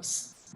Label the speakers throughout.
Speaker 1: purpose.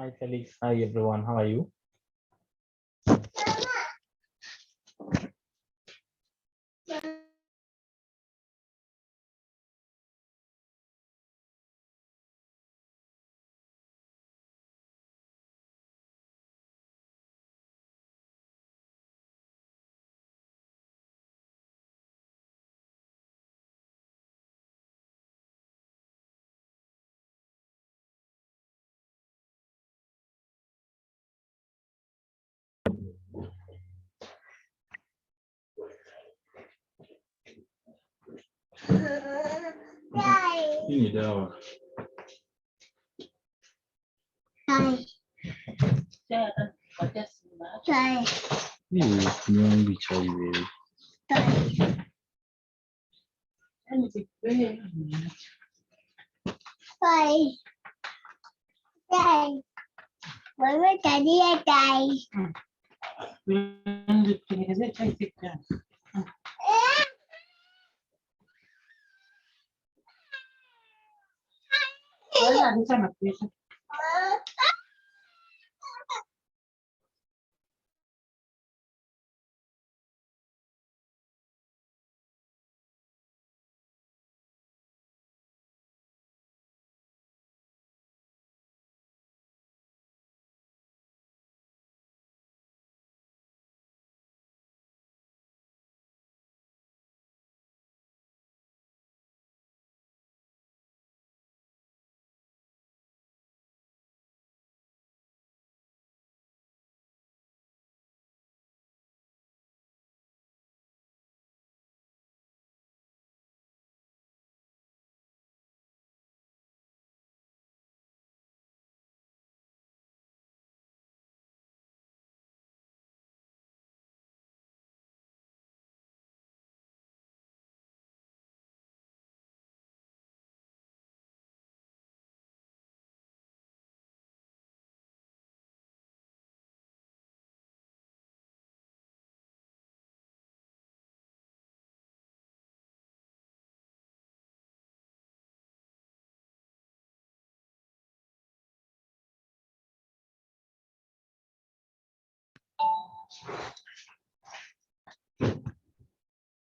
Speaker 2: Hi Felix, hi everyone, how are you? Hii ni dawa. Hii kunywangi chai wewe.
Speaker 3: Wewe tabia tai.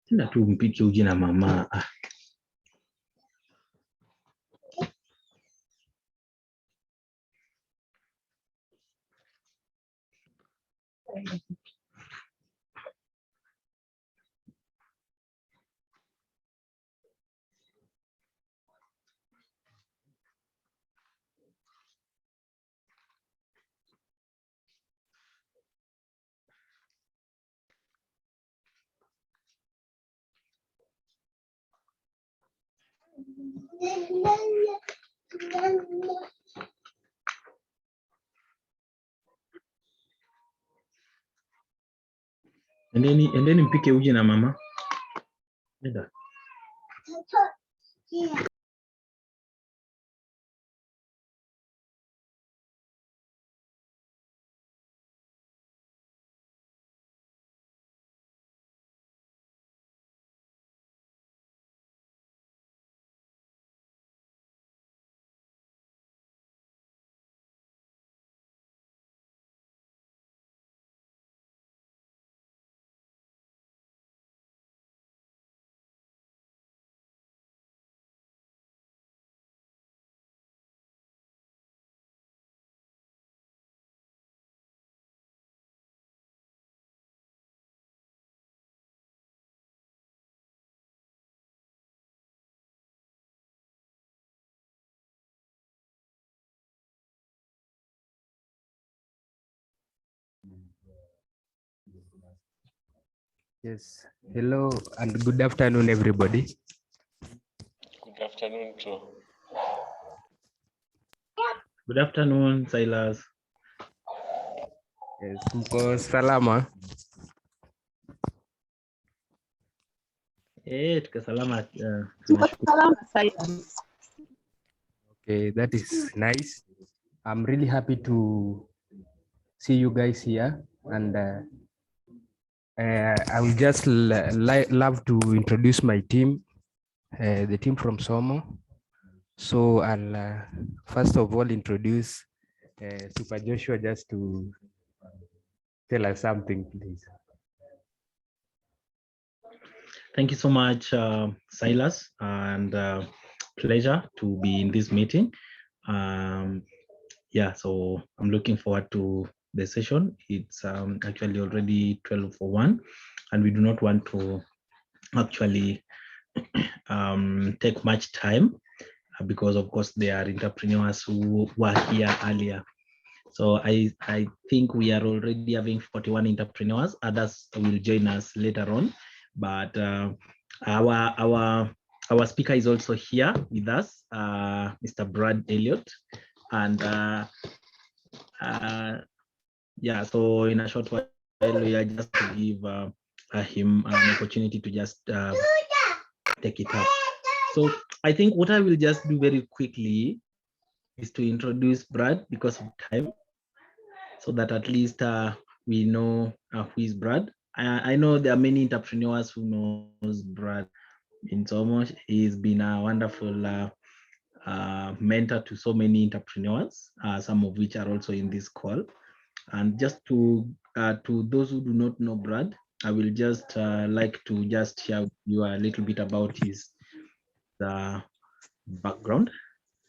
Speaker 2: Tena tu mpike uji na mama. Endeni mpike uji na mama. Nenda.
Speaker 1: Yes. Hello and good afternoon, everybody.
Speaker 3: Good afternoon too.
Speaker 2: Good afternoon, Silas.
Speaker 1: Yes. Mko salama?
Speaker 2: Tuko salama.
Speaker 1: Okay, that is nice. I'm really happy to see you guys here, and I will just love to introduce my team, the team from Somo. So I'll first of all introduce Super Joshua just to tell us something, please.
Speaker 2: Thank you so much, Silas, and pleasure to be in this meeting. Yeah, so I'm looking forward to the session. It's actually already 12:01, and we do not want to actually take much time because, of course, there are entrepreneurs who were here earlier. So I think we are already having 41 entrepreneurs. Others will join us later on, but our speaker is also here with us, Mr. Brad Elliott, and yeah. So in a short while, we are just to give him an opportunity to just take it up. So I think what I will just do very quickly is to introduce Brad because of time, so that at least we know who is Brad. I know there are many entrepreneurs who knows Brad in so much. He's been a wonderful mentor to so many entrepreneurs, some of which are also in this call. And just to those who do not know Brad, I will just like to just share with you a little bit about his background.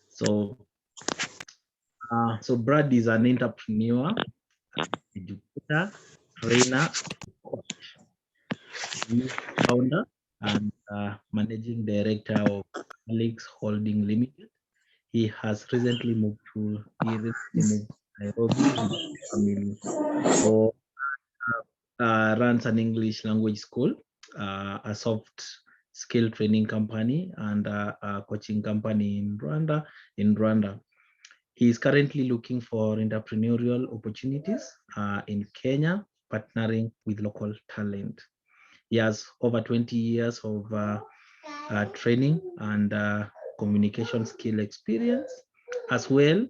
Speaker 2: So, so Brad is an entrepreneur, educator, trainer, coach, founder, and managing director of Alex Holding Limited. He has recently moved to Nairobi with his family. So runs an English language school, a soft skill training company, and a coaching company in Rwanda. He is currently looking for entrepreneurial opportunities in Kenya, partnering with local talent. He has over 20 years of training and communication skill experience, as well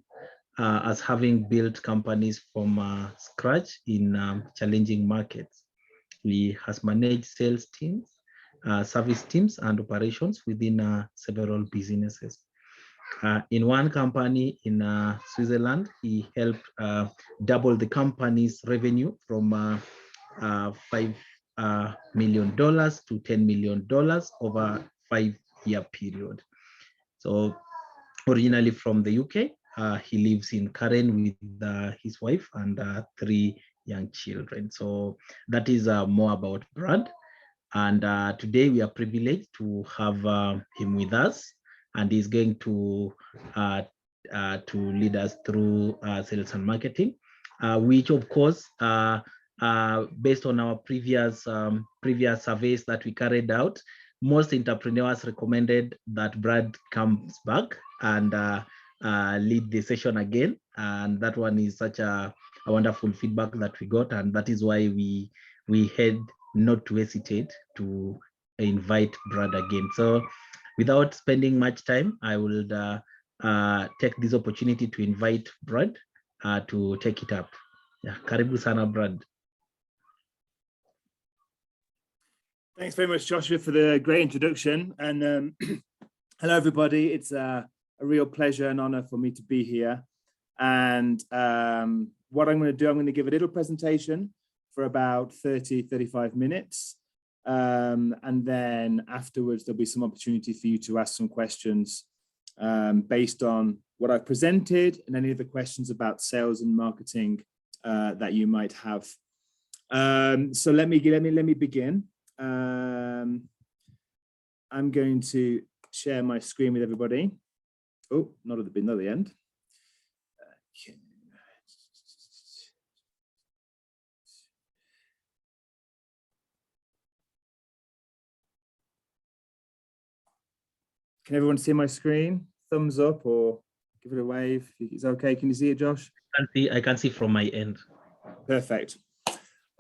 Speaker 2: as having built companies from scratch in challenging markets. He has managed sales teams, service teams, and operations within several businesses. In one company in Switzerland, he helped double the company's revenue from $5 million to $10 million over a 5-year period. So originally from the UK, he lives in Karen with his wife and 3 young children. So that is more about Brad. And today we are privileged to have him with us, and he's going to lead us through sales and marketing, which of course, based on our previous surveys that we carried out, most entrepreneurs recommended that Brad comes back and lead the session again. And that one is such a wonderful feedback that we got, and that is why we had not to hesitate to invite Brad again. So without spending much time, I will take this opportunity to invite Brad to take it up. Yeah, karibu sana, Brad.
Speaker 4: Thanks very much, Joshua, for the great introduction. And hello, everybody. It's a real pleasure and honor for me to be here. And what I'm going to do, I'm going to give a little presentation for about 35 minutes. And then afterwards, there'll be some opportunity for you to ask some questions based on what I've presented and any of the questions about sales and marketing that you might have. So let me begin. I'm going to share my screen with everybody. Oh, not at the end. Okay. Can everyone see my screen? Thumbs up or give it a wave. It's okay. Can you see it, Josh?
Speaker 2: I can see from my end.
Speaker 4: Perfect.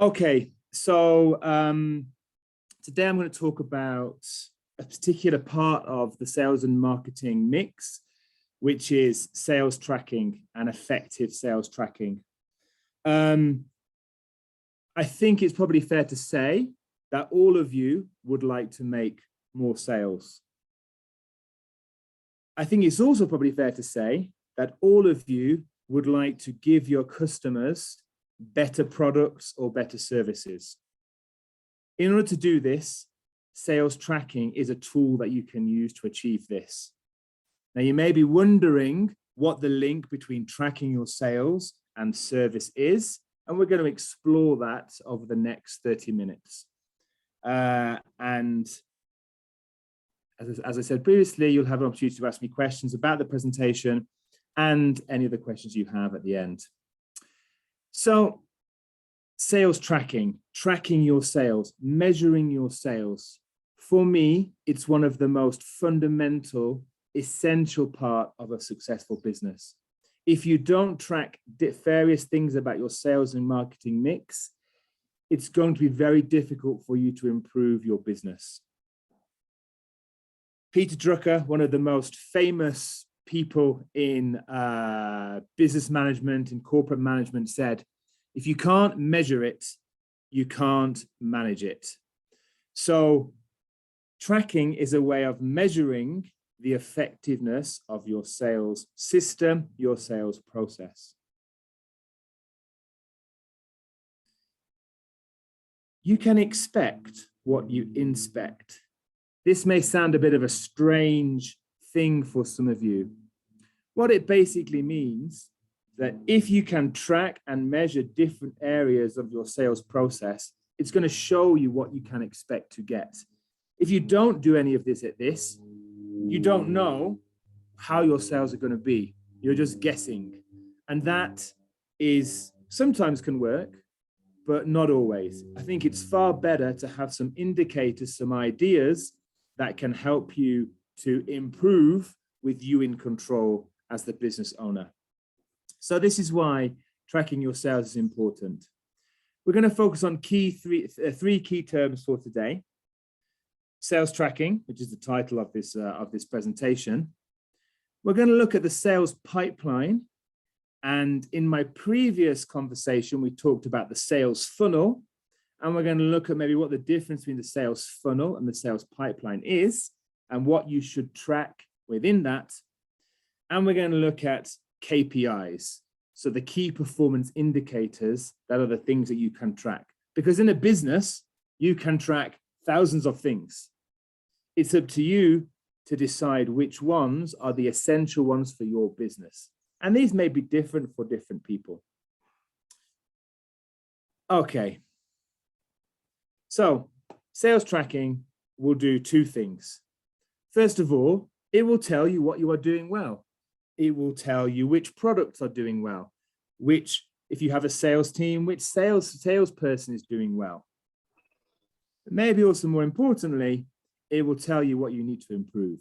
Speaker 4: Okay, so today I'm going to talk about a particular part of the sales and marketing mix, which is sales tracking and effective sales tracking. I think it's probably fair to say that all of you would like to make more sales. I think it's also probably fair to say that all of you would like to give your customers better products or better services. In order to do this, sales tracking is a tool that you can use to achieve this. Now, you may be wondering what the link between tracking your sales and service is, and we're going to explore that over the next 30 minutes. And as I said previously, you'll have an opportunity to ask me questions about the presentation and any of the questions you have at the end. So, sales tracking, tracking your sales, measuring your sales. For me, it's one of the most fundamental, essential part of a successful business. If you don't track various things about your sales and marketing mix, it's going to be very difficult for you to improve your business. Peter Drucker, one of the most famous people in business management and corporate management, said, if you can't measure it, you can't manage it. So tracking is a way of measuring the effectiveness of your sales system, your sales process. You can expect what you inspect. This may sound a bit of a strange thing for some of you. What it basically means that if you can track and measure different areas of your sales process, it's going to show you what you can expect to get. If you don't do any of this you don't know how your sales are going to be. You're just guessing. And that is sometimes can work, but not always. I think it's far better to have some indicators, some ideas that can help you to improve with you in control as the business owner. So this is why tracking your sales is important. We're going to focus on three key terms for today. Sales tracking, which is the title of this presentation. We're going to look at the sales pipeline. And in my previous conversation, we talked about the sales funnel. And we're going to look at maybe what the difference between the sales funnel and the sales pipeline is and what you should track within that. And we're going to look at KPIs. So the key performance indicators, that are the things that you can track. Because in a business, you can track thousands of things. It's up to you to decide which ones are the essential ones for your business. And these may be different for different people. Okay. So sales tracking will do two things. First of all, it will tell you what you are doing well. It will tell you which products are doing well, which, if you have a sales team, which salesperson is doing well. Maybe also more importantly, it will tell you what you need to improve,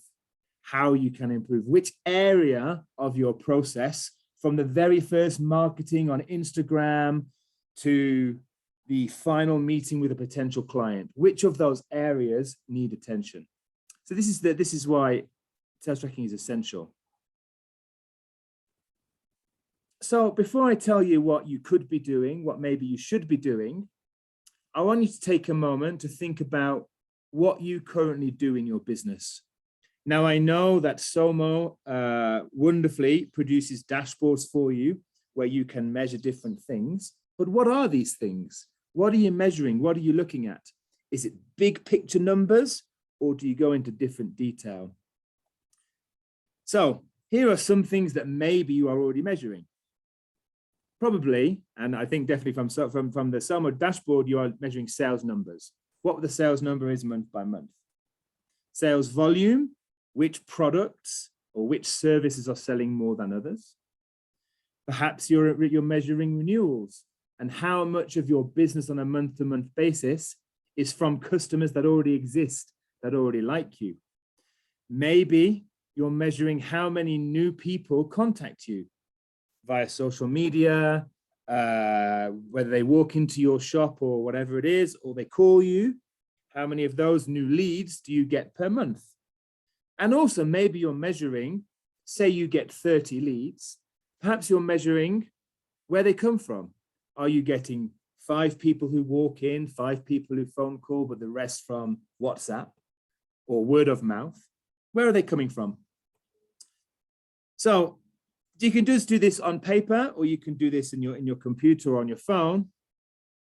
Speaker 4: how you can improve, which area of your process, from the very first marketing on Instagram to the final meeting with a potential client, which of those areas need attention. So this is why sales tracking is essential. So before I tell you what you could be doing, what maybe you should be doing, I want you to take a moment to think about what you currently do in your business. Now, I know that Somo wonderfully produces dashboards for you where you can measure different things. But what are these things? What are you measuring? What are you looking at? Is it big picture numbers, or do you go into different detail? So here are some things that maybe you are already measuring. Probably, and I think definitely from the Somo dashboard, you are measuring sales numbers. What the sales number is month by month. Sales volume, which products or which services are selling more than others. Perhaps you're measuring renewals and how much of your business on a month-to-month basis is from customers that already exist, that already like you. Maybe you're measuring how many new people contact you via social media, whether they walk into your shop or whatever it is, or they call you. How many of those new leads do you get per month? And also maybe you're measuring, say you get 30 leads, perhaps you're measuring where they come from. Are you getting 5 people who walk in, 5 people who phone call, but the rest from WhatsApp or word of mouth? Where are they coming from? So you can just do this on paper, or you can do this in your computer or on your phone.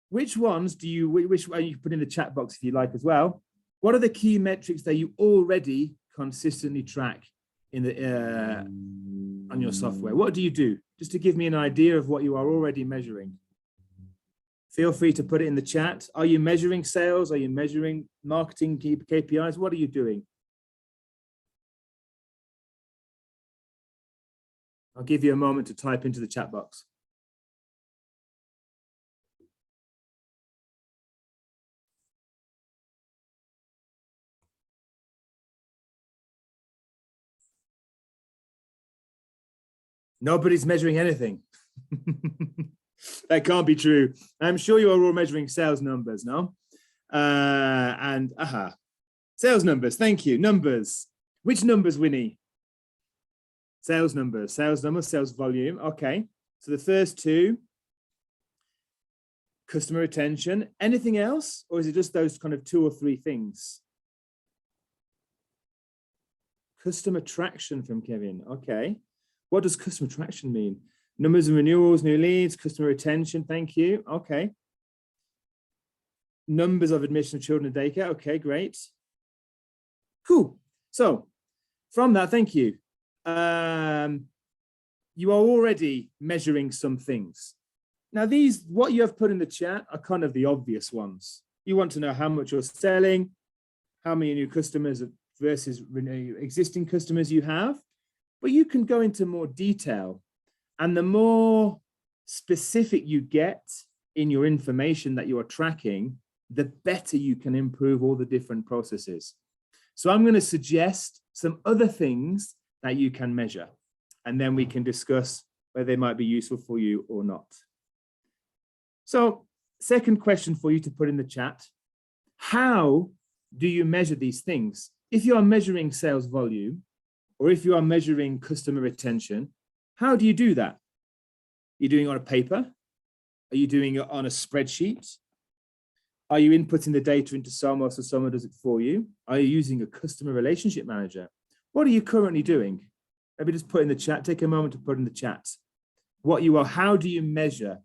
Speaker 4: Which ones do you, which one you can put in the chat box if you like as well. What are the key metrics that you already consistently track in the on your software? What do you do? Just to give me an idea of what you are already measuring. Feel free to put it in the chat. Are you measuring sales? Are you measuring marketing KPIs? What are you doing? I'll give you a moment to type into the chat box. Nobody's measuring anything. That can't be true. I'm sure you are all measuring sales numbers, no? Sales numbers, thank you. Numbers. Which numbers, Winnie? Sales numbers, sales volume. Okay. So the first two, customer retention. Anything else? Or is it just those kind of 2 or 3 things? Customer traction from Kevin. Okay. What does customer traction mean? Numbers of renewals, new leads, customer retention. Thank you. Okay. Numbers of admission of children in daycare. Okay, great. Cool. So from that, thank you. You are already measuring some things. Now, these, what you have put in the chat are kind of the obvious ones. You want to know how much you're selling, how many new customers versus existing customers you have, but you can go into more detail. And the more specific you get in your information that you are tracking, the better you can improve all the different processes. So I'm going to suggest some other things that you can measure, and then we can discuss whether they might be useful for you or not. So, second question for you to put in the chat: how do you measure these things? If you are measuring sales volume, or if you are measuring customer retention, how do you do that? Are you doing it on a paper? Are you doing it on a spreadsheet? Are you inputting the data into Soma so Soma does it for you? Are you using a customer relationship manager? What are you currently doing? Let me just put in the chat, take a moment to put in the chat what you are, how do you measure?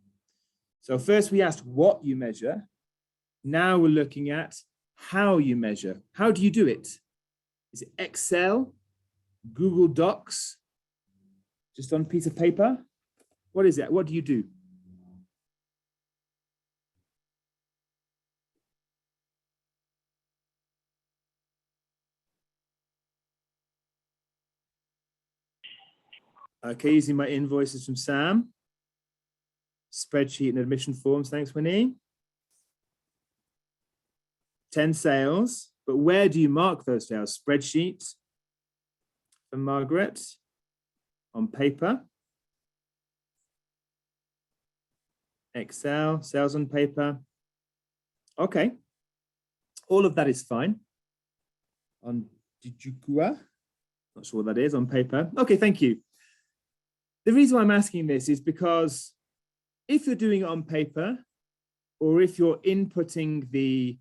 Speaker 4: So first we asked what you measure. Now we're looking at how you measure. How do you do it? Is it Excel, Google Docs, just on a piece of paper? What is it? What do you do? Okay, using my invoices from Sam. Spreadsheet and admission forms, thanks, Winnie. 10 sales, but where do you mark those sales? Spreadsheet from Margaret, on paper. Excel, sales on paper. Okay, all of that is fine. On Dijukua, not sure what that is, on paper. Okay, thank you. The reason why I'm asking this is because if you're doing it on paper, or if you're inputting the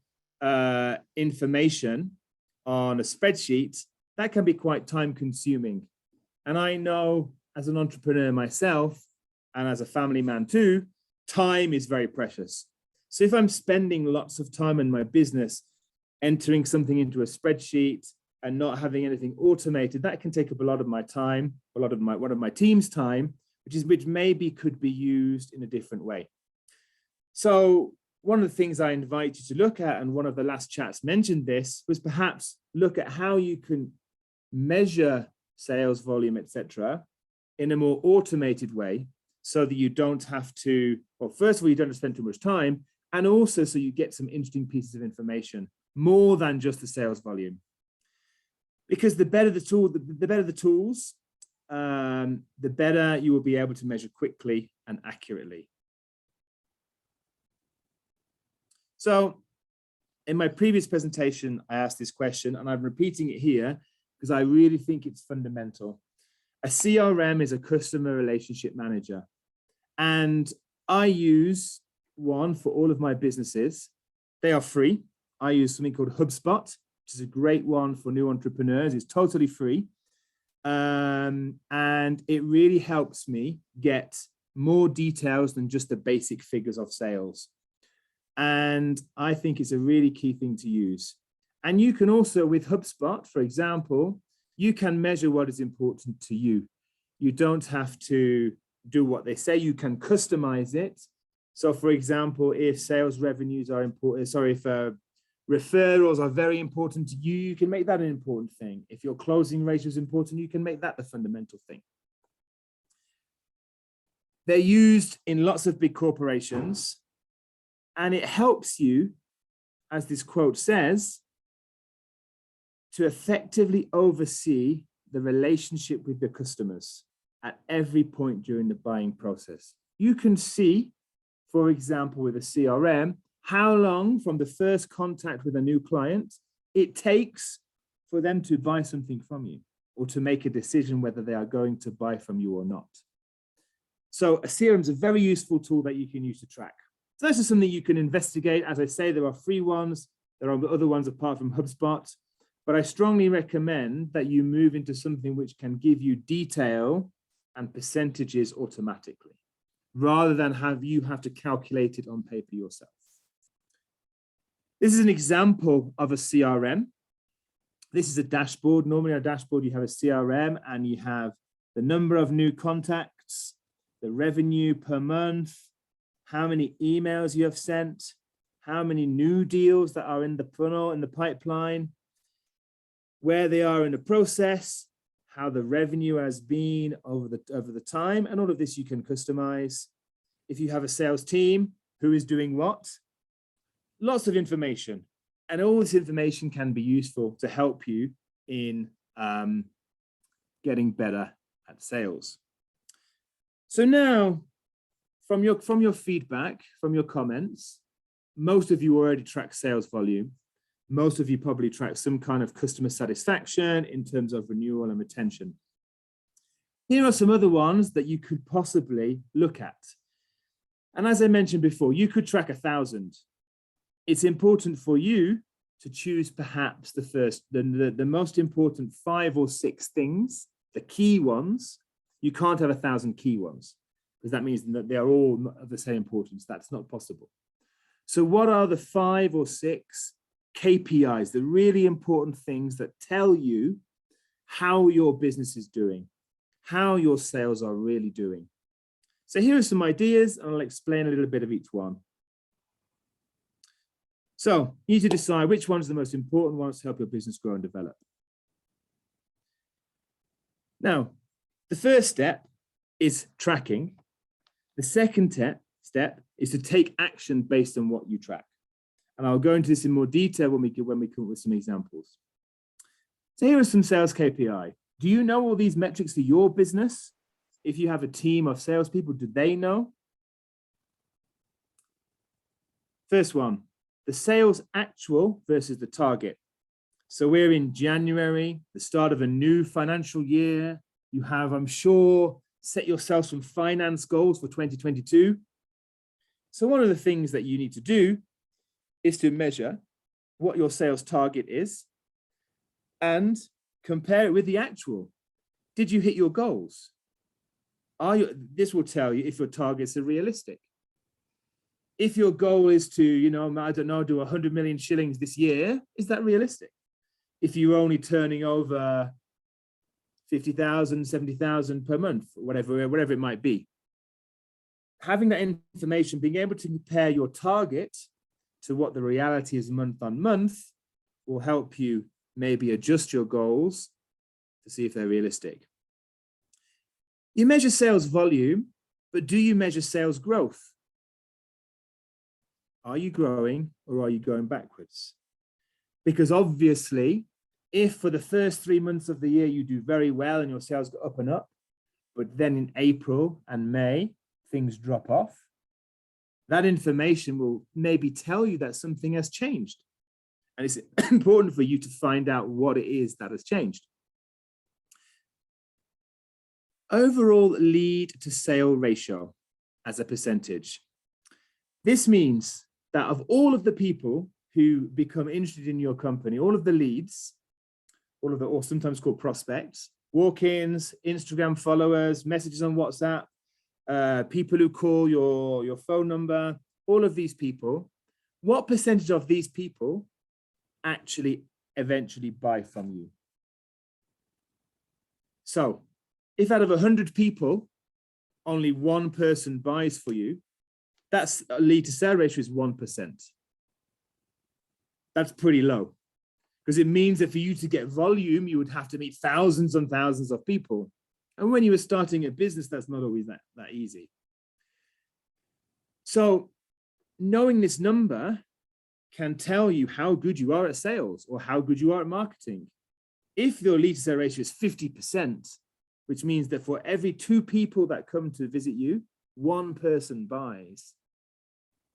Speaker 4: information on a spreadsheet, that can be quite time consuming. And I know as an entrepreneur myself, and as a family man too, time is very precious. So if I'm spending lots of time in my business, entering something into a spreadsheet and not having anything automated, that can take up a lot of my time, one of my team's time, which maybe could be used in a different way. So one of the things I invite you to look at, and one of the last chats mentioned this, was perhaps look at how you can measure sales volume, etc., in a more automated way, so that you don't have to, well, first of all, you don't have to spend too much time, and also so you get some interesting pieces of information, more than just the sales volume. Because the better the tool, the better the tools, the better you will be able to measure quickly and accurately. So in my previous presentation, I asked this question, and I'm repeating it here because I really think it's fundamental. A CRM is a customer relationship manager, and I use one for all of my businesses. They are free. I use something called HubSpot, which is a great one for new entrepreneurs. It's totally free. And it really helps me get more details than just the basic figures of sales. And I think it's a really key thing to use. And you can also, with HubSpot, for example, you can measure what is important to you. You don't have to do what they say. You can customize it. So for example, if sales revenues are important, if referrals are very important to you, you can make that an important thing. If your closing ratio is important, you can make that the fundamental thing. They're used in lots of big corporations, and it helps you, as this quote says, to effectively oversee the relationship with the customers at every point during the buying process. You can see, for example, with a CRM, how long from the first contact with a new client it takes for them to buy something from you, or to make a decision whether they are going to buy from you or not. So a CRM is a very useful tool that you can use to track. So this is something you can investigate. As I say, there are free ones. There are other ones apart from HubSpot. but I strongly recommend that you move into something which can give you detail and percentages automatically, rather than have to calculate it on paper yourself. This is an example of a CRM. This is a dashboard. Normally on a dashboard, you have a CRM and you have the number of new contacts, the revenue per month, how many emails you have sent, how many new deals that are in the funnel, in the pipeline, where they are in the process, how the revenue has been over the time, and all of this you can customize. If you have a sales team, who is doing what? Lots of information. And all this information can be useful to help you in getting better at sales. So now, from your feedback, from your comments, most of you already track sales volume. Most of you probably track some kind of customer satisfaction in terms of renewal and retention. Here are some other ones that you could possibly look at. And as I mentioned before, you could track 1,000. It's important for you to choose perhaps the most important 5 or 6 things, the key ones. You can't have 1,000 key ones, because that means that they are all of the same importance. That's not possible. So what are the 5 or 6 KPIs, the really important things that tell you how your business is doing, how your sales are really doing? So here are some ideas, and I'll explain a little bit of each one. So you need to decide which one's the most important ones to help your business grow and develop. Now, the first step is tracking. The second step is to take action based on what you track. And I'll go into this in more detail when we come up with some examples. So here are some sales KPI. Do you know all these metrics for your business? If you have a team of salespeople, do they know? First one, the sales actual versus the target. So we're in January, the start of a new financial year. You have, I'm sure, set yourself some finance goals for 2022. So one of the things that you need to do is to measure what your sales target is and compare it with the actual. Did you hit your goals? This will tell you if your targets are realistic. If your goal is to, I don't know, do 100 million shillings this year, is that realistic? If you're only turning over 50,000, 70,000 per month, whatever it might be. Having that information, being able to compare your target to what the reality is month on month, will help you maybe adjust your goals to see if they're realistic. You measure sales volume, but do you measure sales growth? Are you growing or are you going backwards? Because obviously, if for the first 3 months of the year you do very well and your sales go up and up, but then in April and May, things drop off, that information will maybe tell you that something has changed. And it's important for you to find out what it is that has changed. Overall lead to sale ratio as a percentage. This means that of all of the people who become interested in your company, all of the leads, or sometimes called prospects, walk-ins, Instagram followers, messages on WhatsApp, people who call your phone number, all of these people, what percentage of these people actually eventually buy from you? So if out of 100 people, only 1 person buys for you, that's a lead to sale ratio is 1%. That's pretty low, because it means that for you to get volume, you would have to meet thousands and thousands of people. And when you were starting a business, that's not always that easy. So knowing this number can tell you how good you are at sales or how good you are at marketing. If your lead to sale ratio is 50%, which means that for every 2 people that come to visit you, 1 person buys.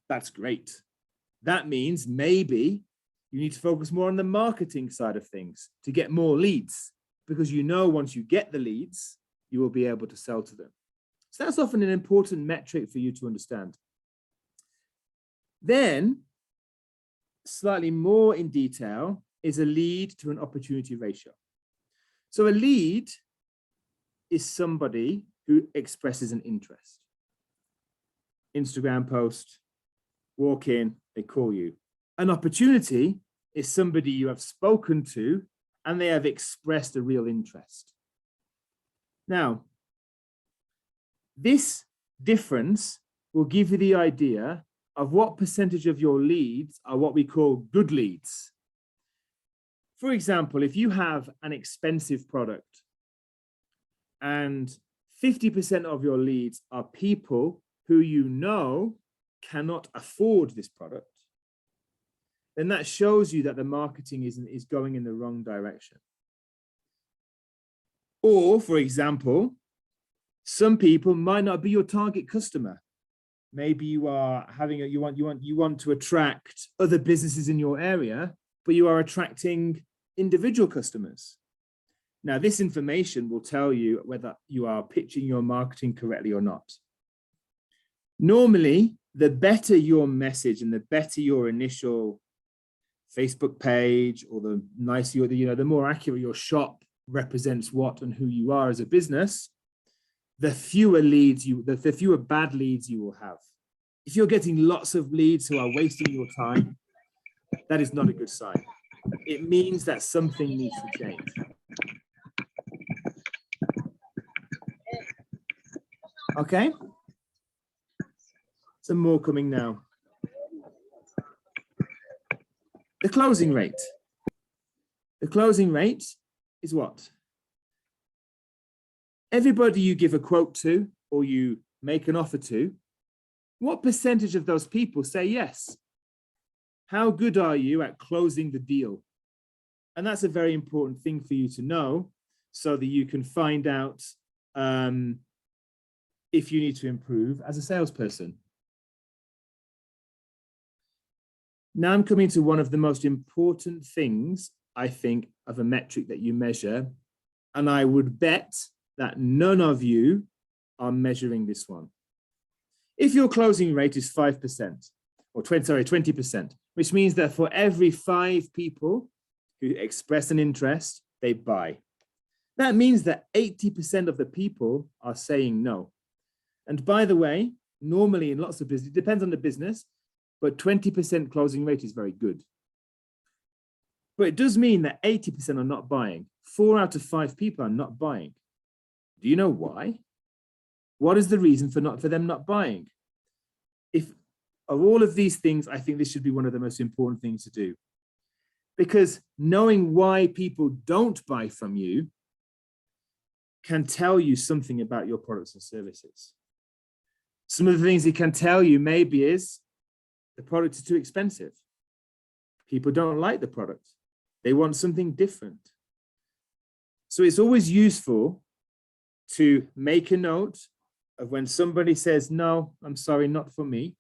Speaker 4: That's great. That means maybe you need to focus more on the marketing side of things to get more leads, because once you get the leads, you will be able to sell to them. So that's often an important metric for you to understand. Then, slightly more in detail, is a lead to an opportunity ratio. So a lead is somebody who expresses an interest. Instagram post, walk in, they call you. An opportunity is somebody you have spoken to and they have expressed a real interest. Now, this difference will give you the idea of what percentage of your leads are what we call good leads. For example, if you have an expensive product and 50% of your leads are people who you know cannot afford this product, then that shows you that the marketing is going in the wrong direction. Or, for example, some people might not be your target customer. Maybe you are having you want to attract other businesses in your area, but you are attracting individual customers. Now, this information will tell you whether you are pitching your marketing correctly or not. Normally, the better your message and the better your initial Facebook page, or the nicer, the more accurate your shop represents what and who you are as a business, the fewer bad leads you will have. If you're getting lots of leads who are wasting your time, that is not a good sign. It means that something needs to change. Okay? Some more coming now. The closing rate. The closing rate is what? Everybody you give a quote to or you make an offer to, what percentage of those people say yes? How good are you at closing the deal? And that's a very important thing for you to know so that you can find out if you need to improve as a salesperson. Now I'm coming to one of the most important things, I think, of a metric that you measure. And I would bet that none of you are measuring this one. If your closing rate is 5%, or 20%, which means that for every 5 people who express an interest, they buy. That means that 80% of the people are saying no. And by the way, normally in lots of business, it depends on the business, but 20% closing rate is very good. But it does mean that 80% are not buying. 4 out of 5 people are not buying. Do you know why? What is the reason for them not buying? If of all of these things, I think this should be one of the most important things to do. Because knowing why people don't buy from you can tell you something about your products and services. Some of the things it can tell you maybe is the product is too expensive. People don't like the product. They want something different. So it's always useful to make a note of when somebody says, no, I'm sorry, not for me,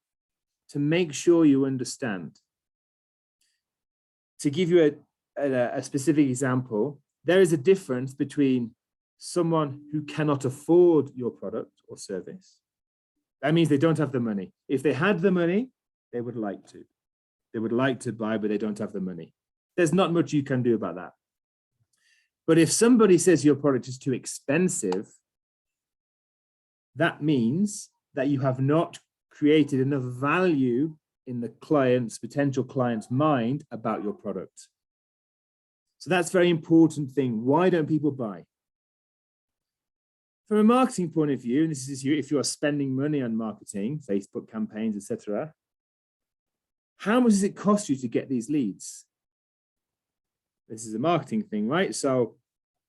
Speaker 4: to make sure you understand. To give you a specific example, there is a difference between someone who cannot afford your product or service. That means they don't have the money. If they had the money, they would like to. They would like to buy, but they don't have the money. There's not much you can do about that. But if somebody says your product is too expensive, that means that you have not created enough value in the potential client's mind about your product. So that's a very important thing. Why don't people buy? From a marketing point of view, and this is if you are spending money on marketing, Facebook campaigns, etc., how much does it cost you to get these leads? This is a marketing thing, right? So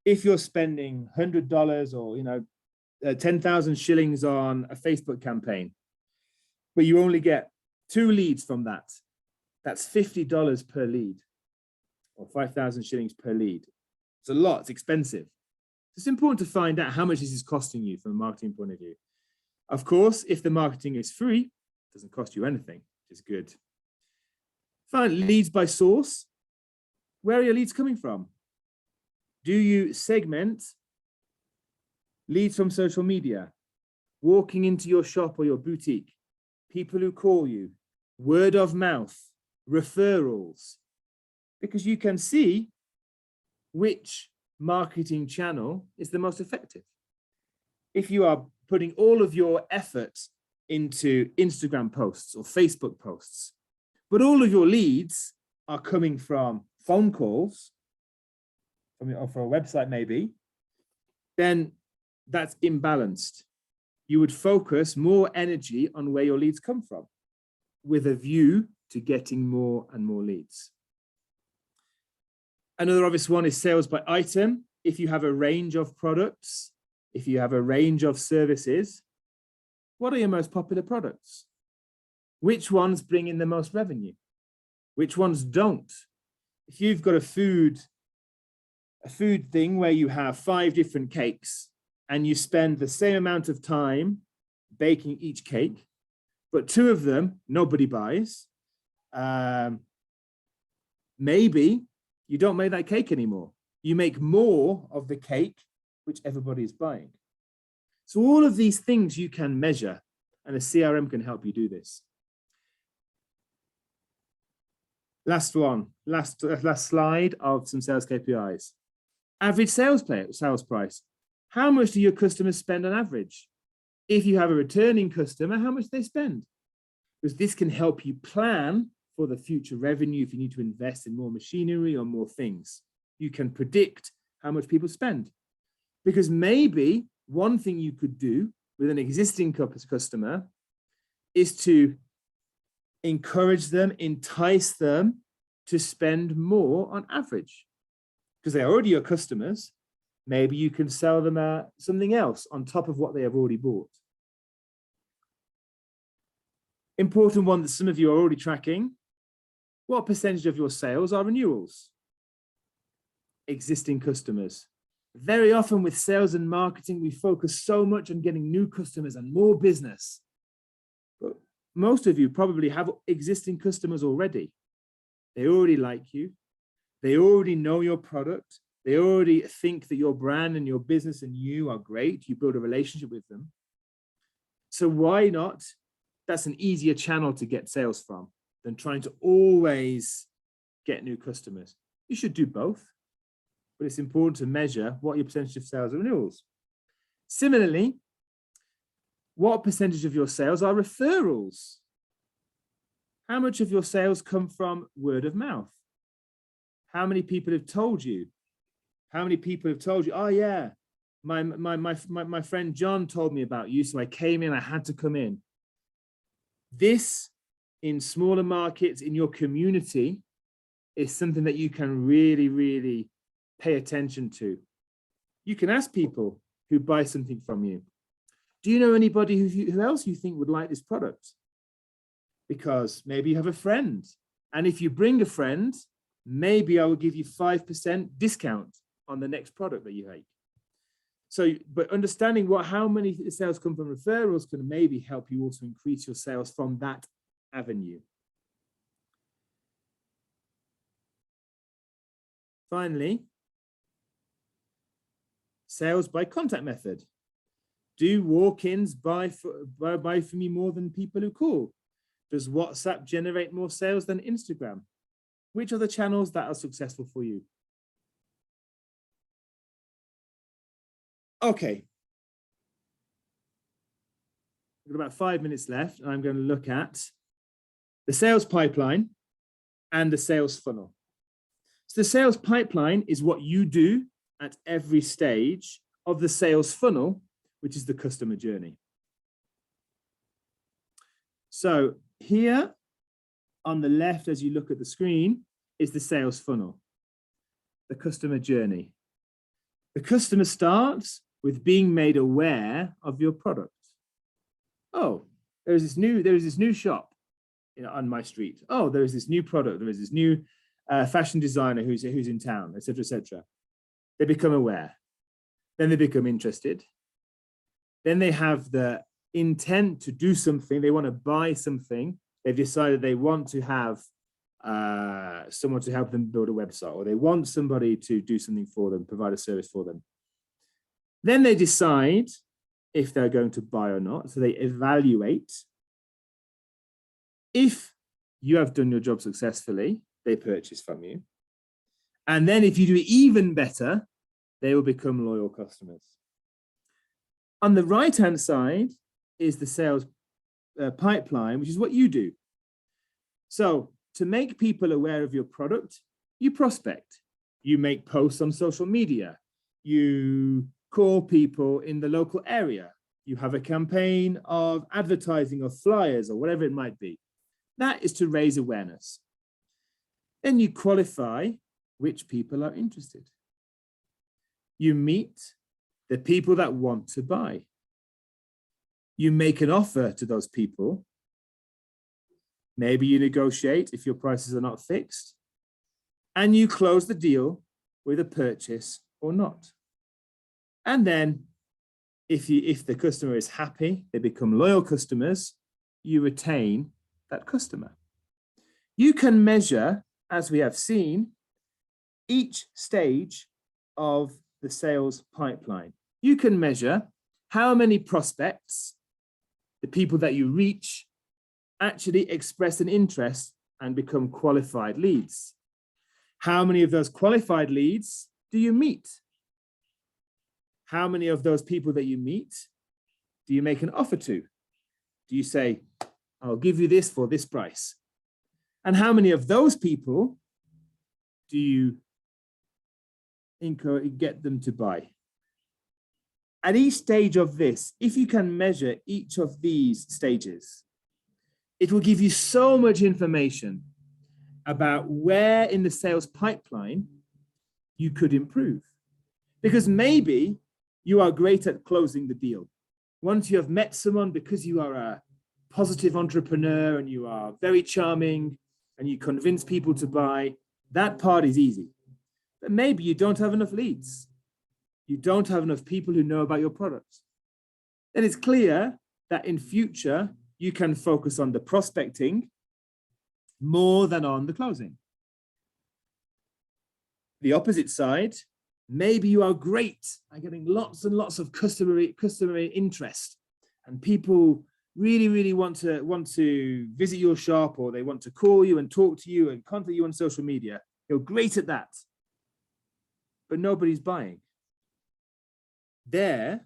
Speaker 4: if you're spending $100 or 10,000 shillings on a Facebook campaign, but you only get 2 leads from that, that's $50 per lead, or 5,000 shillings per lead. It's a lot, it's expensive. It's important to find out how much this is costing you from a marketing point of view. Of course, if the marketing is free, it doesn't cost you anything, which is good. Find leads by source. Where are your leads coming from? Do you segment leads from social media, walking into your shop or your boutique, people who call you, word of mouth, referrals? because you can see which marketing channel is the most effective. If you are putting all of your effort into Instagram posts or Facebook posts, but all of your leads are coming from phone calls, or for a website maybe, then that's imbalanced. You would focus more energy on where your leads come from with a view to getting more and more leads. Another obvious one is sales by item. If you have a range of products, if you have a range of services, what are your most popular products? Which ones bring in the most revenue? Which ones don't? If you've got a food thing where you have 5 different cakes and you spend the same amount of time baking each cake, but 2 of them nobody buys, maybe you don't make that cake anymore. You make more of the cake which everybody is buying. So all of these things you can measure, and a CRM can help you do this. Last slide of some sales KPIs. Average sales price. How much do your customers spend on average? If you have a returning customer, how much do they spend? Because this can help you plan for the future revenue if you need to invest in more machinery or more things. You can predict how much people spend. Because maybe one thing you could do with an existing customer is to encourage them, entice them to spend more on average. Because they're already your customers, maybe you can sell them something else on top of what they have already bought. Important one that some of you are already tracking. What percentage of your sales are renewals? Existing customers. Very often with sales and marketing, we focus so much on getting new customers and more business. But most of you probably have existing customers already. They already like you. They already know your product. They already think that your brand and your business and you are great. You build a relationship with them. So why not? That's an easier channel to get sales from than trying to always get new customers. You should do both, but it's important to measure what your percentage of sales are renewals. Similarly, what percentage of your sales are referrals? How much of your sales come from word of mouth? How many people have told you? How many people have told you, oh yeah, my friend John told me about you, so I came in, I had to come in. This, in smaller markets, in your community, is something that you can really, really pay attention to. You can ask people who buy something from you, do you know anybody who else you think would like this product? Because maybe you have a friend, and if you bring a friend, maybe I will give you 5% discount on the next product that you make. So, but understanding how many sales come from referrals can maybe help you also increase your sales from that avenue. Finally, sales by contact method. Do walk-ins buy for me more than people who call? Does WhatsApp generate more sales than Instagram? Which are the channels that are successful for you? Okay. We've got about 5 minutes left, and I'm going to look at the sales pipeline and the sales funnel. So the sales pipeline is what you do at every stage of the sales funnel, which is the customer journey. So here on the left, as you look at the screen, is the sales funnel, the customer journey. The customer starts with being made aware of your product. Oh, there is this new shop, on my street. Oh, there is this new product. There is this new fashion designer who's in town, etc., etc. They become aware. Then they become interested. Then they have the intent to do something. They want to buy something. They've decided they want to have someone to help them build a website, or they want somebody to do something for them, provide a service for them. Then they decide if they're going to buy or not. So they evaluate. If you have done your job successfully, they purchase from you. And then if you do even better, they will become loyal customers. On the right-hand side is the sales pipeline, which is what you do. So to make people aware of your product, you prospect, you make posts on social media, you call people in the local area, you have a campaign of advertising or flyers or whatever it might be. That is to raise awareness. Then you qualify which people are interested. You meet the people that want to buy. You make an offer to those people. Maybe you negotiate if your prices are not fixed, and you close the deal with a purchase or not. And then if the customer is happy, they become loyal customers, you retain that customer. You can measure, as we have seen, each stage of the sales pipeline. You can measure how many prospects, the people that you reach, actually express an interest and become qualified leads. How many of those qualified leads do you meet? How many of those people that you meet do you make an offer to? Do you say, I'll give you this for this price? And how many of those people do you get them to buy? At each stage of this, if you can measure each of these stages, it will give you so much information about where in the sales pipeline you could improve. Because maybe you are great at closing the deal. Once you have met someone, because you are a positive entrepreneur and you are very charming and you convince people to buy, that part is easy. But maybe you don't have enough leads. You don't have enough people who know about your product. Then it's clear that in future, you can focus on the prospecting more than on the closing. The opposite side, maybe you are great at getting lots and lots of customer interest, and people really want to visit your shop, or they want to call you and talk to you and contact you on social media. You're great at that, but nobody's buying. There,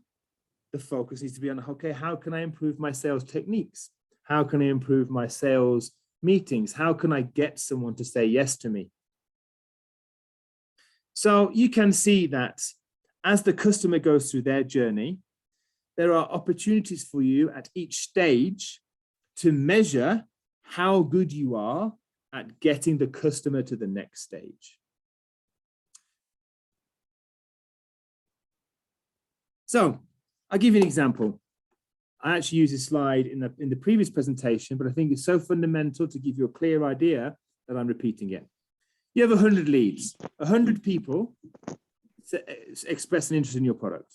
Speaker 4: the focus needs to be on, okay, how can I improve my sales techniques? How can I improve my sales meetings? How can I get someone to say yes to me? So you can see that as the customer goes through their journey, there are opportunities for you at each stage to measure how good you are at getting the customer to the next stage. So I'll give you an example. I actually used this slide in the previous presentation, but I think it's so fundamental to give you a clear idea that I'm repeating it. You have 100 leads, 100 people express an interest in your product.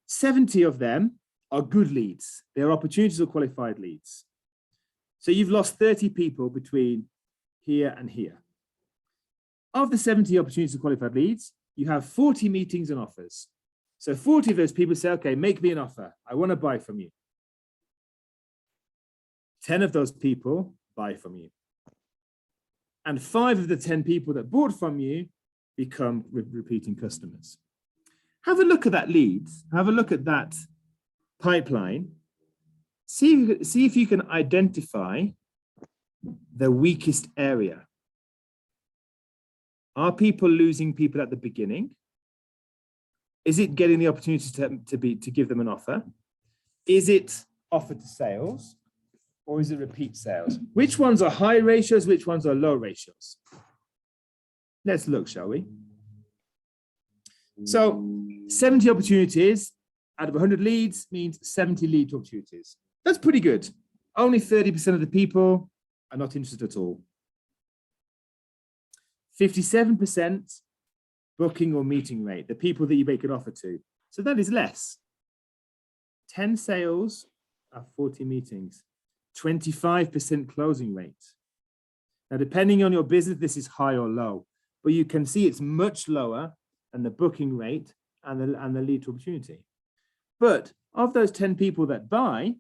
Speaker 4: 70 of them are good leads. They are opportunities or qualified leads. So you've lost 30 people between here and here. Of the 70 opportunities or qualified leads, you have 40 meetings and offers. So 40 of those people say, okay, make me an offer. I want to buy from you. 10 of those people buy from you. And 5 of the 10 people that bought from you become repeating customers. Have a look at that lead. Have a look at that pipeline. See if you can identify the weakest area. Are people losing people at the beginning? Is it getting the opportunity to give them an offer? Is it offer to sales? Or is it repeat sales? Which ones are high ratios? Which ones are low ratios? Let's look, shall we? So 70 opportunities out of 100 leads means 70 lead opportunities. That's pretty good. Only 30% of the people are not interested at all. 57% booking or meeting rate, the people that you make an offer to. So that is less. 10 sales are 40 meetings. 25% closing rate. Now, depending on your business, this is high or low, but you can see it's much lower than the booking rate and the lead to opportunity. But of those 10 people that buy,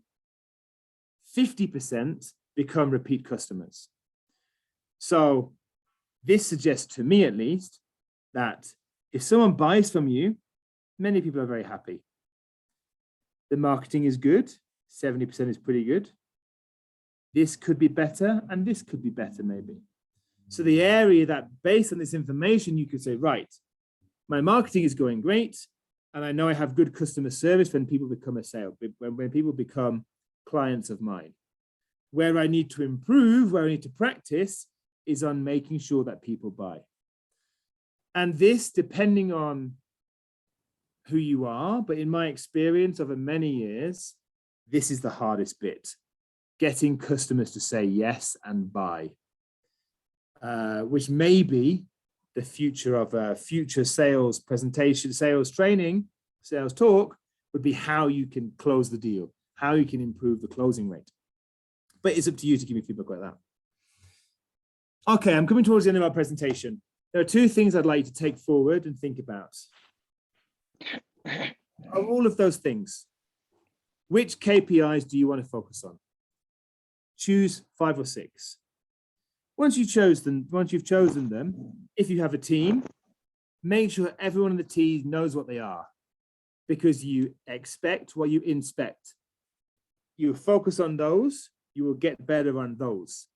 Speaker 4: 50% become repeat customers. So This suggests to me, at least, that if someone buys from you, many people are very happy. The marketing is good, 70% is pretty good. This could be better, and this could be better, maybe. So the area that, based on this information, you could say, right, my marketing is going great, and I know I have good customer service when people become a sale, when people become clients of mine. Where I need to improve, where I need to practice, is on making sure that people buy. And this, depending on who you are, but in my experience over many years, this is the hardest bit, getting customers to say yes and buy, which may be the future of future sales presentation, sales training, sales talk, would be how you can close the deal, how you can improve the closing rate. But it's up to you to give me feedback like that. Okay, I'm coming towards the end of our presentation. There are two things I'd like you to take forward and think about. Of all of those things, which KPIs do you want to focus on? Choose 5 or 6. Once you've chosen them, if you have a team, make sure everyone in the team knows what they are, because you expect what you inspect. You focus on those, you will get better on those.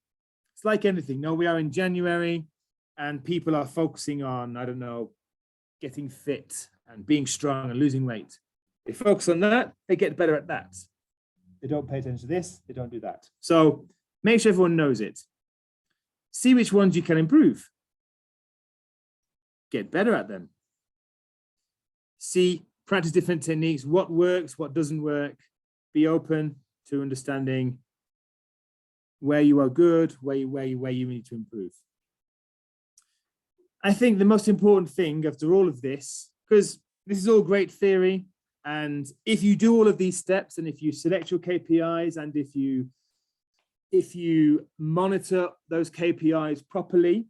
Speaker 4: It's like anything. No, we are in January and people are focusing on, I don't know, getting fit and being strong and losing weight. They focus on that, they get better at that. They don't pay attention to this, they don't do that. So make sure everyone knows it. See which ones you can improve. Get better at them. See, practice different techniques, what works, what doesn't work. Be open to understanding where you are good, where you need to improve. I think the most important thing after all of this, because this is all great theory, and if you do all of these steps, and if you select your KPIs, and if you monitor those KPIs properly,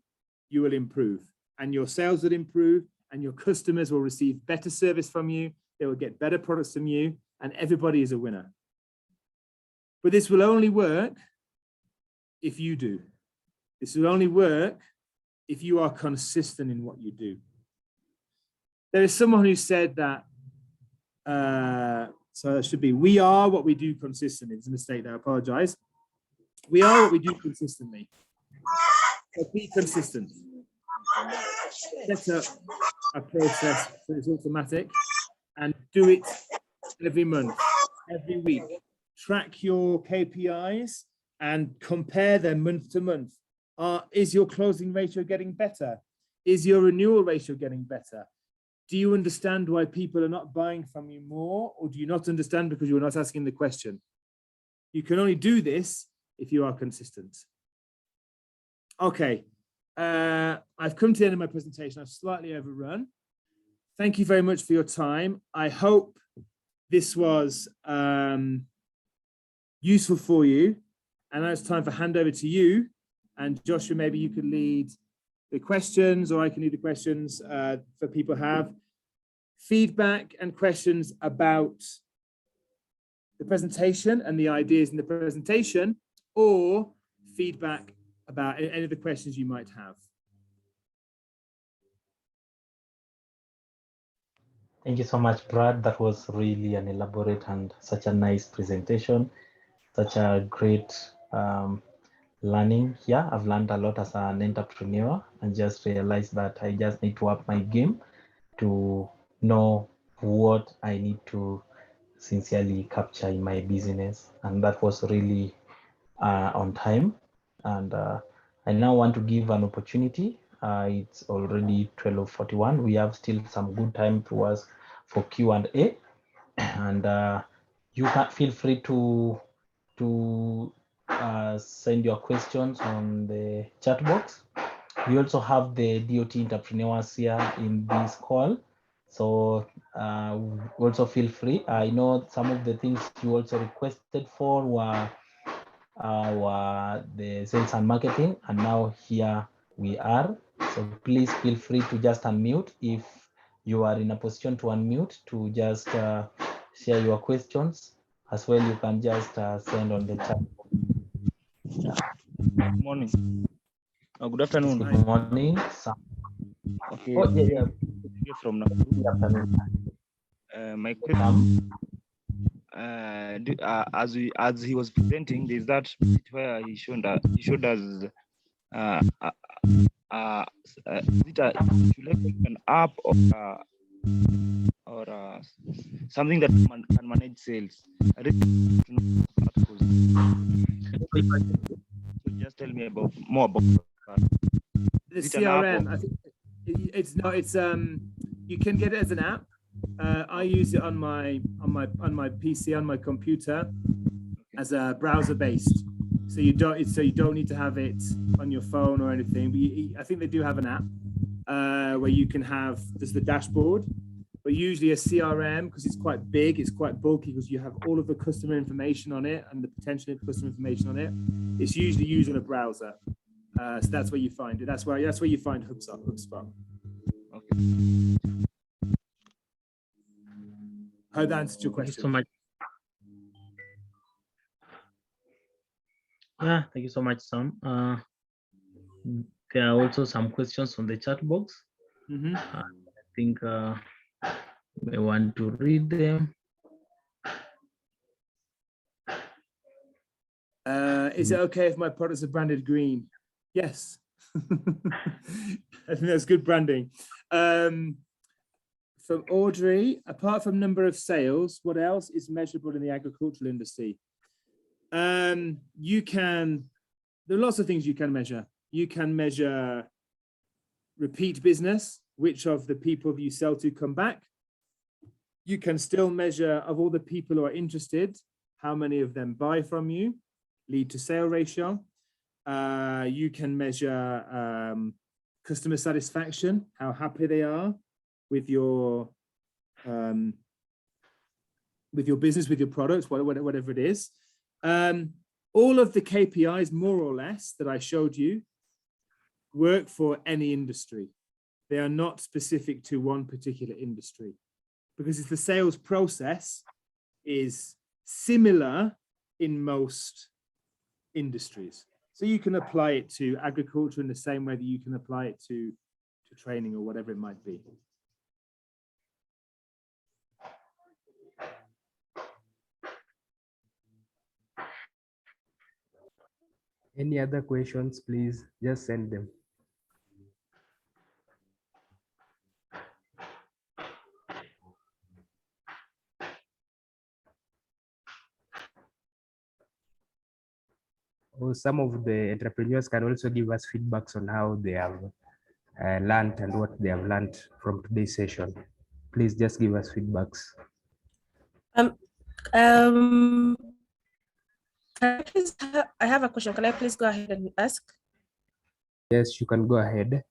Speaker 4: you will improve, and your sales will improve, and your customers will receive better service from you, they will get better products from you, and everybody is a winner. But this will only work if you do. This will only work if you are consistent in what you do. There is someone who said that, so it should be, we are what we do consistently. It's a mistake there, I apologize. We are what we do consistently. So be consistent. Set up a process so it's automatic and do it every month, every week. Track your KPIs and compare them month to month. Is your closing ratio getting better? Is your renewal ratio getting better? Do you understand why people are not buying from you more, or do you not understand because you're not asking the question? You can only do this if you are consistent. Okay, I've come to the end of my presentation. I've slightly overrun. Thank you very much for your time. I hope this was useful for you. And now it's time for handover to you. And Joshua, maybe you could lead the questions, or I can lead the questions for people who have feedback and questions about the presentation and the ideas in the presentation, or feedback about any of the questions you might have.
Speaker 2: Thank you so much, Brad. That was really an elaborate and such a nice presentation, such a great learning here. I've learned a lot as an entrepreneur and just realized that I just need to up my game to know what I need to sincerely capture in my business. And that was really on time. And I now want to give an opportunity. It's already 12:41. We have still some good time to us for Q&A. And you can feel free to send your questions on the chat box. We also have the DOT entrepreneurs here in this call. So also feel free. I know some of the things you also requested for were the sales and marketing, and now here we are. So please feel free to just unmute if you are in a position to unmute, to just share your questions. As well, you can just send on the chat.
Speaker 5: Morning. Good afternoon.
Speaker 2: Good morning.
Speaker 5: Okay.
Speaker 2: Oh, yeah.
Speaker 5: Here from Nakuru.
Speaker 2: Good afternoon.
Speaker 5: My question, as he was presenting, there's that bit where he showed us is it should I make an app or something that can manage sales? I really want to know that, so just tell me more about that.
Speaker 4: The
Speaker 5: Is it an app
Speaker 4: CRM,
Speaker 5: or-
Speaker 4: I think it's no, it's you can get it as an app. I use it on my PC, on my computer, as a browser based. So you don't need to have it on your phone or anything. But I think they do have an app where you can have just the dashboard. But usually a CRM, because it's quite big, it's quite bulky, because you have all of the customer information on it and the potential customer information on it. It's usually used in a browser. So that's where you find it. That's where you find HubSpot.
Speaker 5: Okay.
Speaker 4: I hope that answered your
Speaker 2: Thank you
Speaker 4: question.
Speaker 2: so much. Yeah, thank you so much, Sam. There are also some questions on the chat box.
Speaker 4: Mhm.
Speaker 2: I think we want to read them.
Speaker 4: Is it okay if my products are branded green? Yes. I think that's good branding. From Audrey, apart from number of sales, what else is measurable in the agricultural industry? There are lots of things you can measure. You can measure repeat business, which of the people you sell to come back. You can still measure, of all the people who are interested, how many of them buy from you, lead to sale ratio. You can measure customer satisfaction, how happy they are with your business, with your products, whatever it is. All of the KPIs, more or less, that I showed you work for any industry. They are not specific to one particular industry, because if the sales process is similar in most industries. So you can apply it to agriculture in the same way that you can apply it to training or whatever it might be.
Speaker 1: Any other questions, please just send them. Or some of the entrepreneurs can also give us feedbacks on how they have learned and what they have learned from today's session. Please just give us feedbacks.
Speaker 6: I have a question. Can I please go ahead and ask?
Speaker 1: Yes, you can go ahead.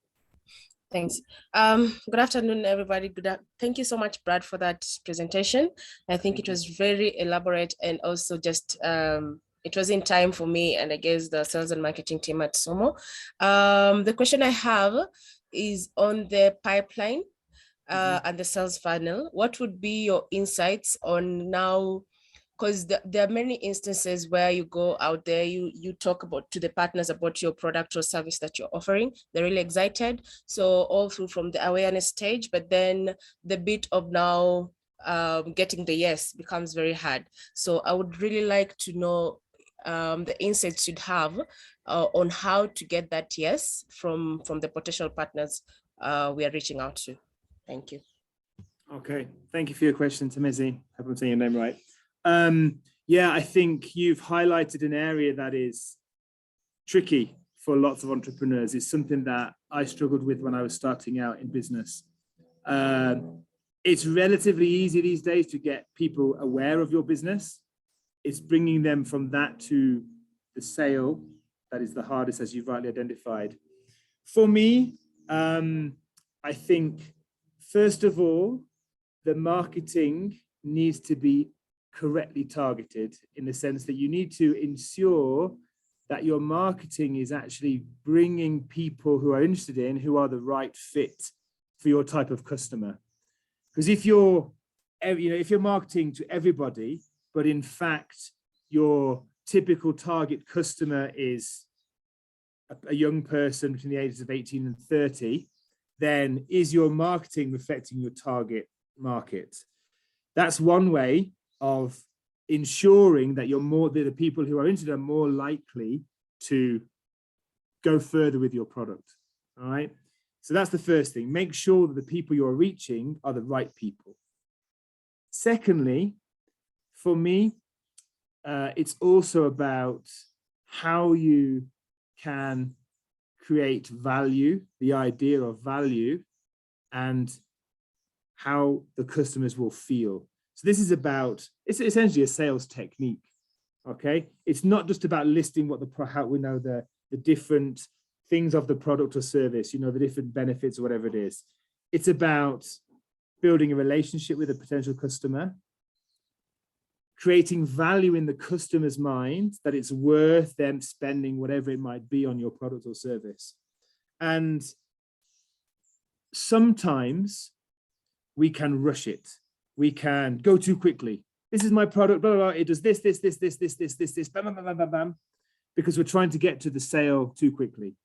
Speaker 6: Thanks. Good afternoon, everybody. Thank you so much, Brad, for that presentation. I think it was very elaborate, and also just it was in time for me and I guess the sales and marketing team at Somo. The question I have is on the pipeline and the sales funnel. What would be your insights on now? Because there are many instances where you go out there, you talk to the partners about your product or service that you're offering. They're really excited. So all through from the awareness stage, but then the bit of now getting the yes becomes very hard. So I would really like to know the insights you'd have on how to get that yes from the potential partners we are reaching out to. Thank you.
Speaker 4: Okay, thank you for your question, Tamizi. Hope I'm saying your name right. Yeah, I think you've highlighted an area that is tricky for lots of entrepreneurs. It's something that I struggled with when I was starting out in business. It's relatively easy these days to get people aware of your business. It's bringing them from that to the sale that is the hardest, as you've rightly identified. For me, I think, first of all, the marketing needs to be correctly targeted, in the sense that you need to ensure that your marketing is actually bringing people who are interested in, who are the right fit for your type of customer. Because if you're marketing to everybody, but in fact your typical target customer is a young person between the ages of 18 and 30, then is your marketing reflecting your target market? That's one way of ensuring that the people who are interested are more likely to go further with your product. All right. So that's the first thing. Make sure that the people you're reaching are the right people. Secondly, for me, it's also about how you can create value, the idea of value, and how the customers will feel. So this is about, it's essentially a sales technique. Okay, it's not just about listing what how we know the different things of the product or service, the different benefits or whatever it is. It's about building a relationship with a potential customer, creating value in the customer's mind that it's worth them spending whatever it might be on your product or service. And sometimes we can rush it. We can go too quickly. This is my product, blah, blah, blah. It does this, bam, bam, bam, bam, bam, because we're trying to get to the sale too quickly.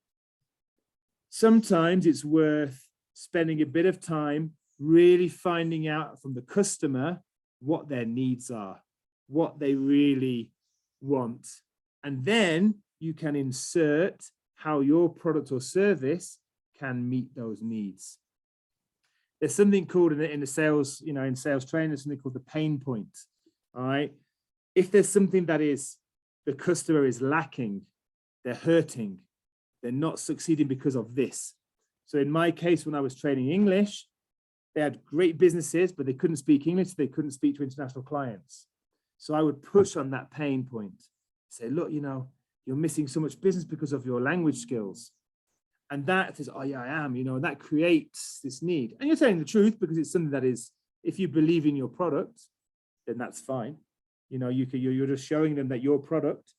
Speaker 4: Sometimes it's worth spending a bit of time really finding out from the customer what their needs are, what they really want. And then you can insert how your product or service can meet those needs. There's something called in the sales, in sales training, there's something called the pain point. All right. If there's something that the customer is lacking, they're hurting, they're not succeeding because of this. So in my case, when I was training English, they had great businesses, but they couldn't speak English. They couldn't speak to international clients. So I would push on that pain point, say, look, you're missing so much business because of your language skills. And that is, oh yeah, I am, and that creates this need. And you're telling the truth because it's something that is, if you believe in your product, then that's fine. You're just showing them that your product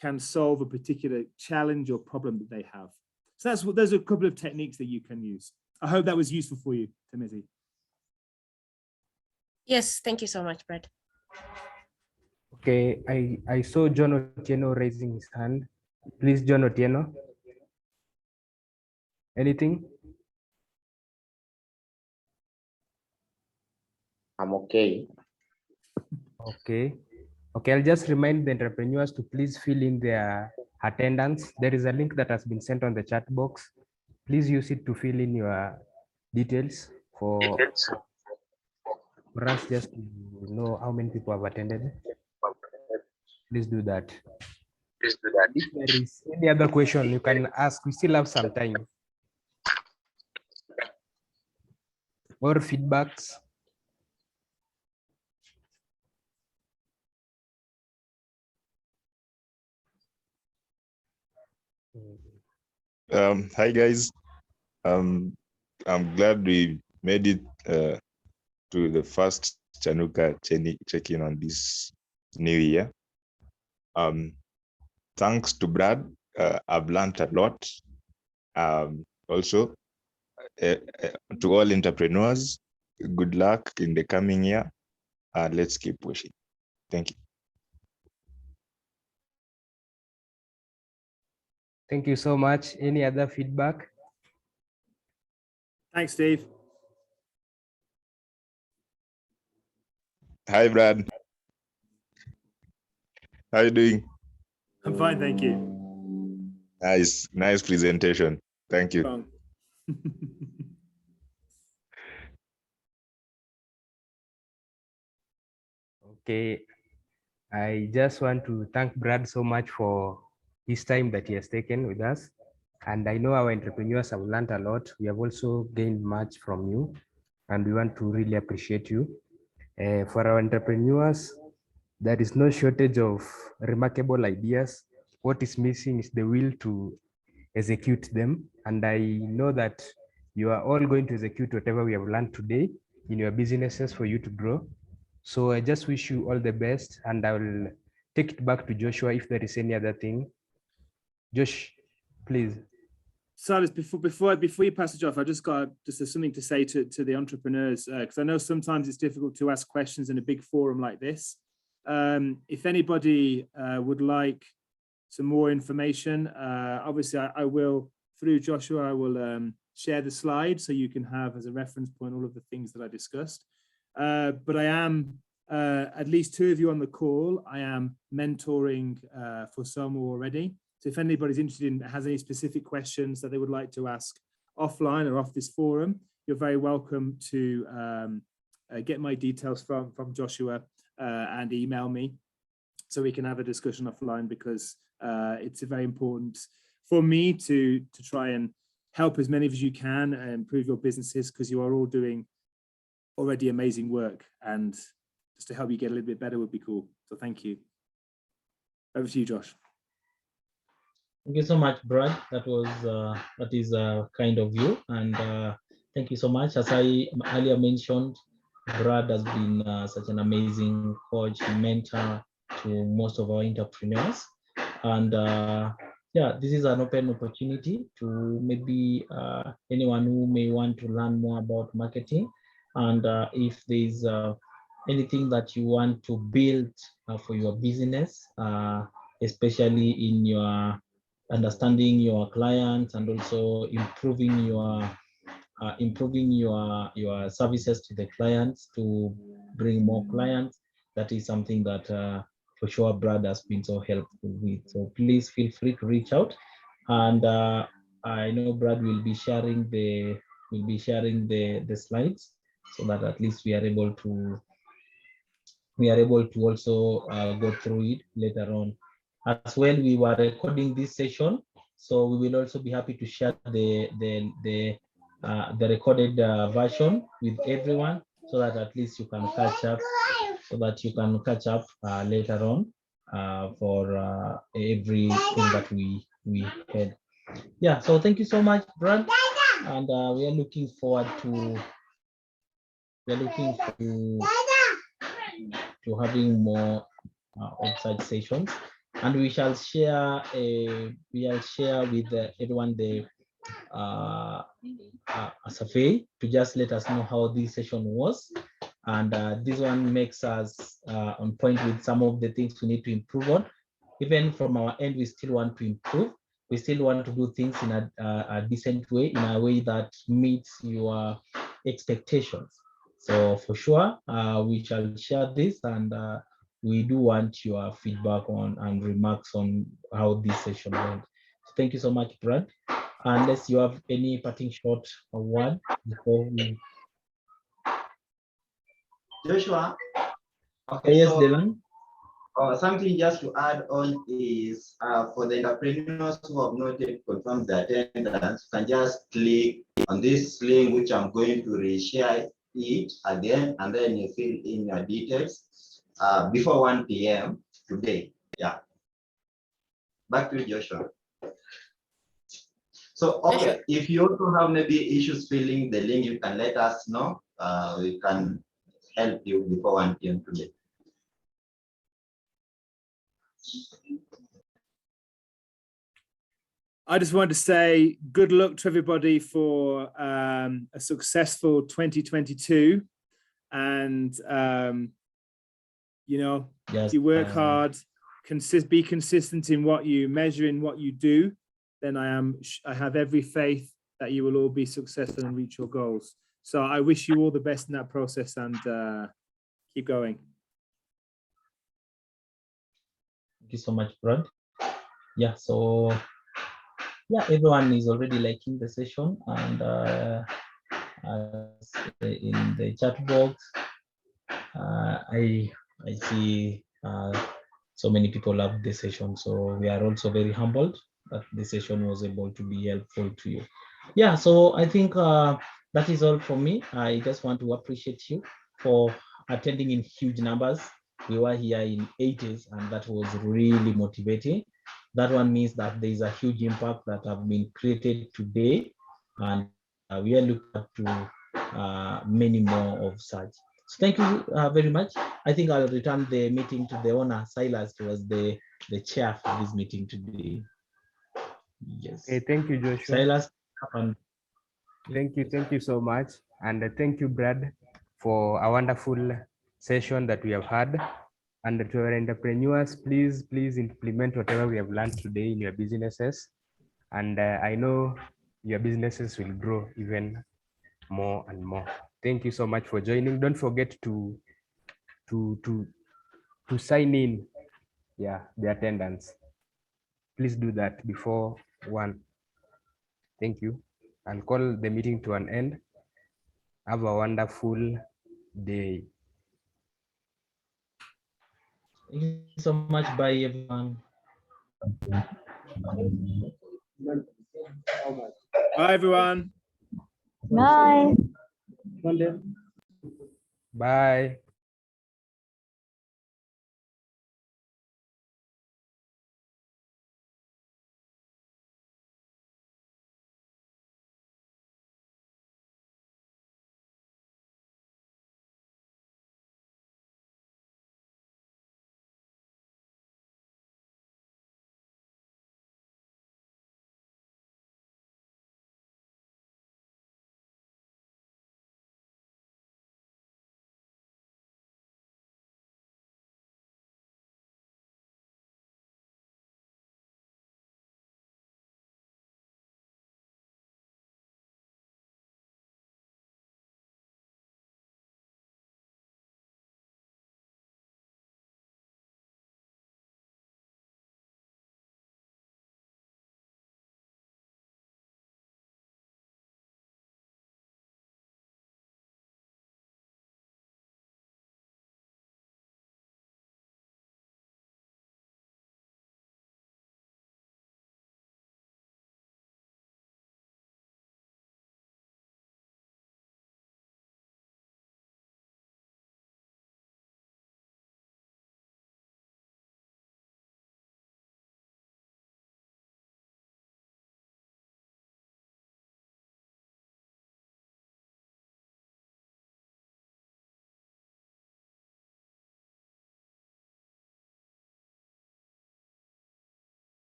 Speaker 4: can solve a particular challenge or problem that they have. So there's a couple of techniques that you can use. I hope that was useful for you, Timothy.
Speaker 6: Yes, thank you so much, Brad.
Speaker 1: Okay, I saw John Otieno raising his hand. Please, John Otieno. Anything?
Speaker 7: I'm okay.
Speaker 1: Okay. Okay, I'll just remind the entrepreneurs to please fill in their attendance. There is a link that has been sent on the chat box. Please use it to fill in your details for us just to know how many people have attended. Please do that. If there is any other question, you can ask. We still have some time. Or feedbacks.
Speaker 8: Hi guys. I'm glad we made it to the first Chanuka check-in on this new year. Thanks to Brad, I've learned a lot. Also, to all entrepreneurs, good luck in the coming year. Let's keep pushing. Thank you.
Speaker 1: Thank you so much. Any other feedback?
Speaker 4: Thanks, Steve.
Speaker 8: Hi, Brad. How are you doing?
Speaker 4: I'm fine, thank you.
Speaker 8: Nice presentation. Thank you.
Speaker 1: Okay, I just want to thank Brad so much for his time that he has taken with us. And I know our entrepreneurs have learned a lot. We have also gained much from you, and we want to really appreciate you. For our entrepreneurs, there is no shortage of remarkable ideas. What is missing is the will to execute them. And I know that you are all going to execute whatever we have learned today in your businesses for you to grow. So I just wish you all the best, and I will take it back to Joshua if there is any other thing. Josh, please.
Speaker 4: Silas, before you pass it off, I just got something to say to the entrepreneurs, because I know sometimes it's difficult to ask questions in a big forum like this. If anybody would like some more information. Obviously, I will, through Joshua, I will share the slides so you can have as a reference point all of the things that I discussed. But I am, at least two of you on the call, I am mentoring for Soma already. So if anybody's interested in, has any specific questions that they would like to ask offline or off this forum, you're very welcome to get my details from Joshua and email me so we can have a discussion offline, because it's very important for me to try and help as many of you can and improve your businesses, because you are all doing already amazing work, and just to help you get a little bit better would be cool. So thank you. Over to you, Josh.
Speaker 2: Thank you so much, Brad. That is kind of you, and thank you so much. As I earlier mentioned, Brad has been such an amazing coach, mentor to most of our entrepreneurs, and yeah, this is an open opportunity to maybe anyone who may want to learn more about marketing, and if there's anything that you want to build for your business, especially in your understanding your clients and also improving your services to the clients to bring more clients. That is something that for sure Brad has been so helpful with. So please feel free to reach out, and I know Brad will be sharing the slides so that at least we are able to also go through it later on. As well, we were recording this session, so we will also be happy to share the recorded version with everyone, so that at least you can catch up, later on for everything that we had. Yeah, so thank you so much, Brad, and we are looking forward to having more of such sessions, and we shall share with everyone a survey to just let us know how this session was, and this one makes us on point with some of the things we need to improve on. Even from our end, we still want to improve. We still want to do things in a decent way, in a way that meets your expectations. So for sure, we shall share this, and we do want your feedback on and remarks on how this session went. So thank you so much, Brad. Unless you have any parting short word before we.
Speaker 7: Joshua.
Speaker 2: Okay, yes, Dylan.
Speaker 7: Something just to add on is for the entrepreneurs who have not yet confirmed their attendance, you can just click on this link, which I'm going to reshare it again, and then you fill in your details before 1 p.m. today. Yeah. Back to you, Joshua. So, okay, if you also have maybe issues filling the link, you can let us know. We can help you before 1 p.m. today.
Speaker 4: I just wanted to say good luck to everybody for a successful 2022. And, you know,
Speaker 2: yes,
Speaker 4: if you work hard, be consistent in what you measure, in what you do, then I have every faith that you will all be successful and reach your goals. So I wish you all the best in that process, and keep going.
Speaker 2: Thank you so much, Brad. Yeah, so yeah, everyone is already liking the session, and in the chat box, I see so many people love the session. So we are also very humbled that the session was able to be helpful to you. Yeah, so I think that is all for me. I just want to appreciate you for attending in huge numbers. We were here in 80s, and that was really motivating. That one means that there is a huge impact that have been created today, and we are looking to many more of such. So thank you very much. I think I'll return the meeting to the owner. Silas was the chair for this meeting today. Yes.
Speaker 1: Okay, thank you, Joshua.
Speaker 2: Silas.
Speaker 1: Thank you so much. And thank you, Brad, for a wonderful session that we have had. And to our entrepreneurs, please implement whatever we have learned today in your businesses. And I know your businesses will grow even more and more. Thank you so much for joining. Don't forget to sign in, the attendance. Please do that before 1. Thank you. I'll call the meeting to an end. Have a wonderful day.
Speaker 2: Thank you so much. Bye, everyone.
Speaker 4: Bye, everyone.
Speaker 9: Bye.
Speaker 1: Bye.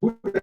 Speaker 10: Good